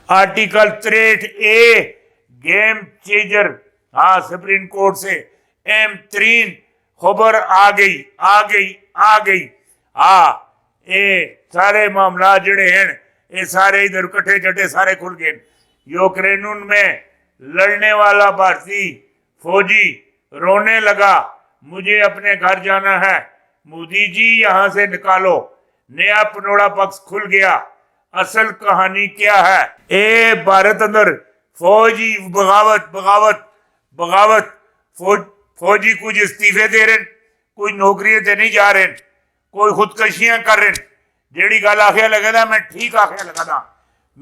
Article 63A game changer, हाँ supreme court से अहम तरीन खबर आ गई। हाँ ये सारे मामला जड़े हैं ये सारे इधर कट्ठे चट्टे सारे खुल गए। यूक्रेन में लड़ने वाला भारतीय फौजी रोने लगा, मुझे अपने घर जाना है, मोदी जी यहां से निकालो। नया पनोड़ा पक्ष खुल गया। असल कहानी क्या है? ए भारत अंदर फौजी बगावत फौजी कुछ इस्तीफे दे रहे, कुछ नौकरियां ते नहीं जा रहे, कोई खुदकशियां कर रहे। जेड़ी गल आखिया लगा मैं ठीक आखिया लगा,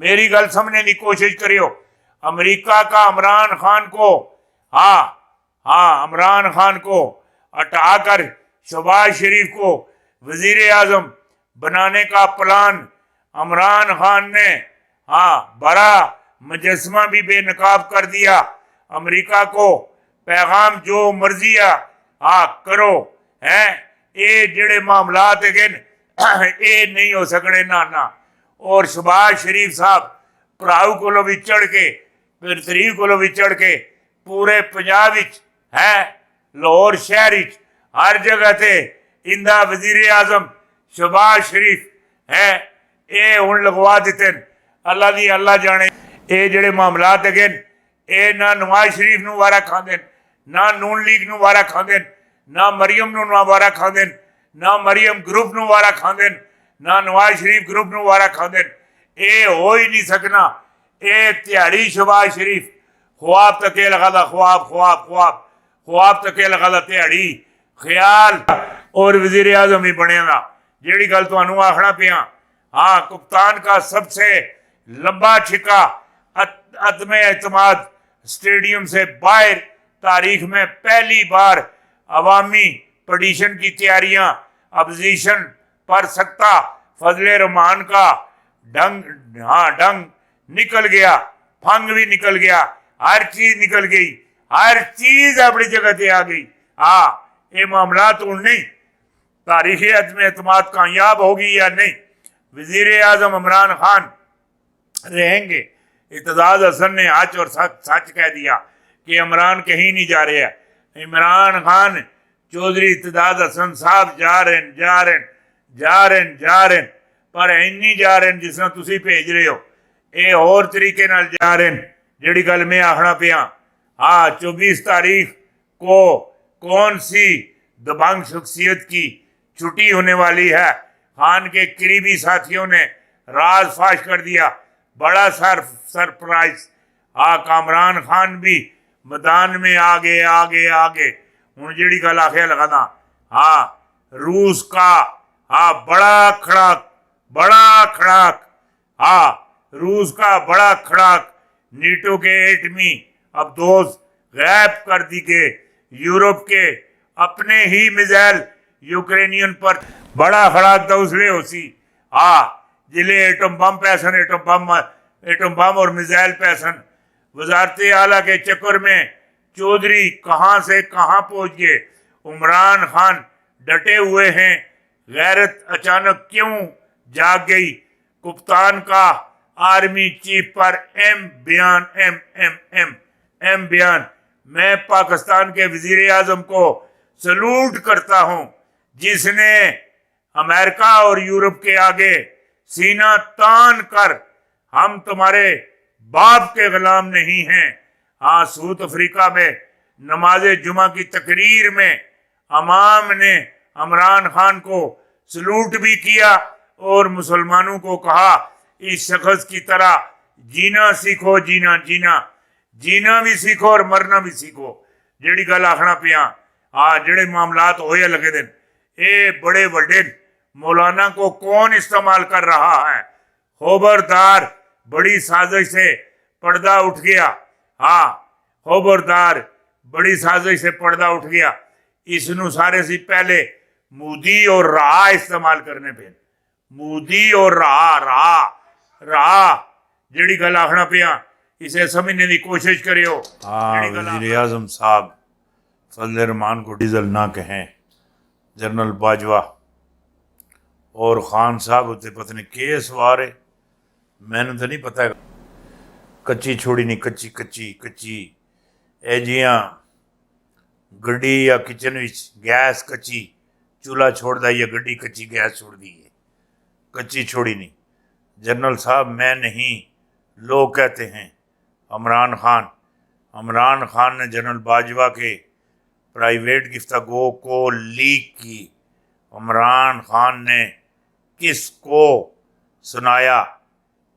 मेरी गल समझने की कोशिश करियो। अमेरिका का इमरान खान को हटाकर शहबाज शरीफ को वजीर आजम बनाने का प्लान इमरान खान ने बड़ा मुजस्समा भी बेनकाब कर दिया। अमेरिका को पैगाम जो मर्जी करो है, ये जड़े मामलात है ये नहीं हो सकने ना। और शहबाज शरीफ साहब भराऊ कोलों भी चढ़ के फिर तरीक कोलों भी चढ़ के पूरे पंजाब है लाहौर शहर हर जगह से इंदा वजीर आजम शहबाज शरीफ है ये हुण लगवा दिते। अल्लाह दी अल्लाह जाने ये जड़े मामलात है ये ना नवाज शरीफ नूं वारा खांदे, ना नून लीग नूं वारा खांदे, ना मरियम नूं वारा खांदे, ना मरियम ग्रुप नूं वारा खांदे, ना नवाज शरीफ ग्रुप नूं वारा खांदे। ये हो ही नहीं सकना। ये तिहाड़ी शहबाज शरीफ ख्वाब तके लगा ख्वाब तके लगा तिहाड़ी ख्याल और वजीर आजम ही बनेगा। जेड़ी गल तुहानू आखना पिया, हाँ कप्तान का सबसे लंबा छिका अदम एतमाद स्टेडियम से बाहर तारीख में पहली बार अवामी पटिशन की तैयारियां अपोजिशन पर सकता फजले रहमान का ढंग निकल गया, फंग भी निकल गया, हर चीज निकल गई, हर चीज अपनी जगह पे आ गई। ये मामला तो नहीं तारीख अदम एतमाद कामयाब होगी या नहीं, वजीर आजम इमरान खान रहेंगे। इत्तेजाज हसन ने आज और सच कह दिया कि इमरान कहीं नहीं जा रहे हैं। इमरान खान चौधरी इत्तेजाज हसन साहब जा रहे पर इन्नी जा रहे जिस तरह तुसी भेज रहे हो, ये और तरीके नाल जा रहे। जेड़ी गल मैं आखना पिया, 24 तारीख को कौन सी दबंग शख्सियत की छुट्टी होने वाली है? खान के करीबी साथियों ने राज फाश कर दिया। बड़ा सरप्राइज। कामरान खान भी मैदान में आगे हूँ जेड़ी गल आखिया लगा रूस का बड़ा खड़ाक रूस का बड़ा खड़ाक नीटो के एटमी अब दोस्त गायब कर दी गए। यूरोप के अपने ही मिसाइल यूक्रेनियन पर बड़ा खड़ाक दौसले होसी जिले एटम बम और मिसाइल पैसन वजारत आला के चक्कर में चौधरी कहां से कहां पहुंच गए। इमरान खान डटे हुए हैं, गैरत अचानक क्यों जाग गई? कप्तान का आर्मी चीफ पर एम बयान। मैं पाकिस्तान के वजीर आजम को सलूट करता हूं जिसने अमेरिका और यूरोप के आगे सीना तान कर हम तुम्हारे बाप के गुलाम नहीं हैं। साउथ अफ्रीका में नमाज जुमा की तकरीर में अमाम ने इमरान खान को सलूट भी किया और मुसलमानों को कहा इस शख्स की तरह जीना सीखो, जीना भी सीखो और मरना भी सीखो। जेड़ी गल आखना पिया जेड़े मामलात होए लगे दिन ये बड़े बड़े मौलाना को कौन इस्तेमाल कर रहा है? खबरदार, बड़ी साजिश से पर्दा उठ गया। खबरदार, बड़ी साजिश से पर्दा उठ गया। इसनू सारे से पहले मोदी और राह इस्तेमाल करने पे, मोदी और राह जेड़ी गल आखना पिया इसे समझने की कोशिश करियो। वज़ीर आज़म साहब फजल रहमान को डीजल ना कहें, जनरल बाजवा और खान साहब उत्ते पता नहीं केस वारे मैंने तो नहीं पता। कच्ची छोड़ी नहीं, कच्ची कच्ची कच्ची ਇਹ ਜਿਹੀਆਂ ਗੱਡੀ ਜਾਂ ਕਿਚਨ ਵਿੱਚ ਗੈਸ ਕੱਚੀ, ਚੁੱਲ੍ਹਾ ਛੋੜਦਾ ਜਾਂ ਗੱਡੀ ਕੱਚੀ ਗੈਸ ਛੋੜਦੀ ਹੈ, कच्ची छोड़ी नहीं। जनरल साहब मैं नहीं, लोग कहते हैं। इमरान खान ने जनरल बाजवा के प्राइवेट गुफ्तगू को लीक की। इमरान खान ने किस को सुनाया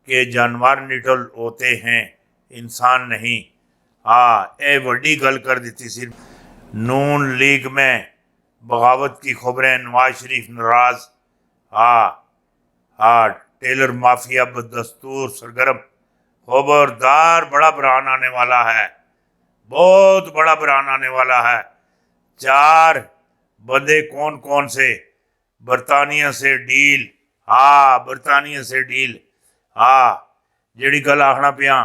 कि जानवर निडल होते हैं, इंसान नहीं। ये वड्डी गल कर दी थी। सिर्फ नून लीग में बगावत की खबरें, नवाज शरीफ नाराज। टेलर माफिया बदस्तूर सरगर्म, खबरदार, बड़ा बहरान आने वाला है, बहुत बड़ा बहरान आने वाला है। 4 बंदे कौन कौन से? बरतानिया से डील, बरतानिया से डील। ਜਿਹੜੀ गल आखना पिया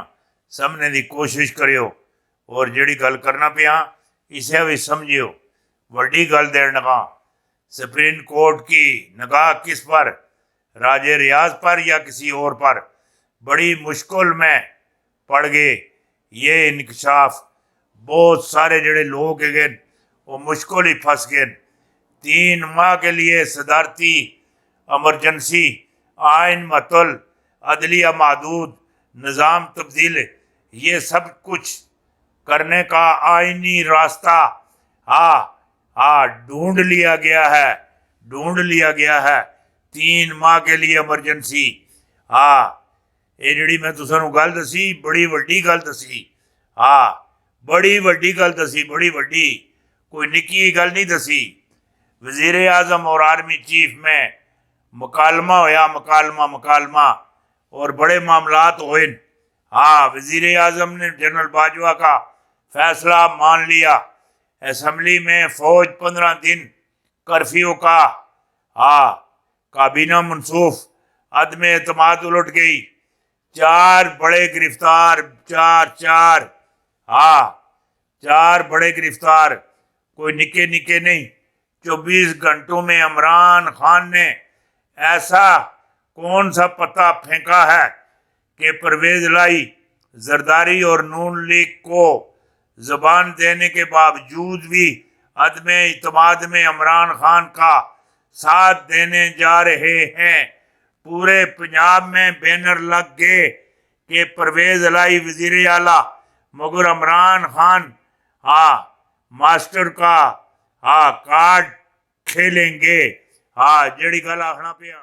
समझने की कोशिश करियो, और ਜਿਹੜੀ गल करना पिया इसे भी समझियो। वड्डी गल देने लगा। सुप्रीम कोर्ट की निगाह किस पर? राजे रियाज पर या किसी और पर? बड़ी मुश्किल में पड़ गए ये इंकशाफ। बहुत सारे जड़े लोग हैं वो मुश्किल ही फंस गए। 3 माह के लिए सदारती एमरजेंसी, आइन मतल, अदलिया महदूद, निज़ाम तब्दील, ये सब कुछ करने का आइनी रास्ता ढूंढ लिया गया है। 3 माह के लिए एमरजेंसी। ये जी मैं तुसानू गल दसी, बड़ी वड्डी गल दसी। बड़ी वड्डी गल दसी, बड़ी वड्डी, कोई निक्की गल नहीं दसी। वज़ीर आज़म और आर्मी चीफ में मुकालमा होया, मुकालमा, और बड़े मामलात होए। वज़ीर आज़म ने जनरल बाजवा का फैसला मान लिया। असम्बली में फौज 15 दिन कर्फ्यू का। काबीना मनसूफ, अदम एतमाद उलट गई। 4 बड़े गिरफ्तार, 4 बड़े गिरफ्तार, कोई निके निके नहीं। 24 घंटों में इमरान खान ने ऐसा कौन सा पता फेंका है कि परवेज लाई, जरदारी और नून लीग को जबान देने के बावजूद भी अदम इत्माद में इमरान खान का साथ देने जा रहे हैं। पूरे पंजाब में बैनर लग गए कि परवेज लाई वजीर आला, मगर इमरान खान मास्टर का कार्ड खेलेंगे। जड़ी गल आखना पिया।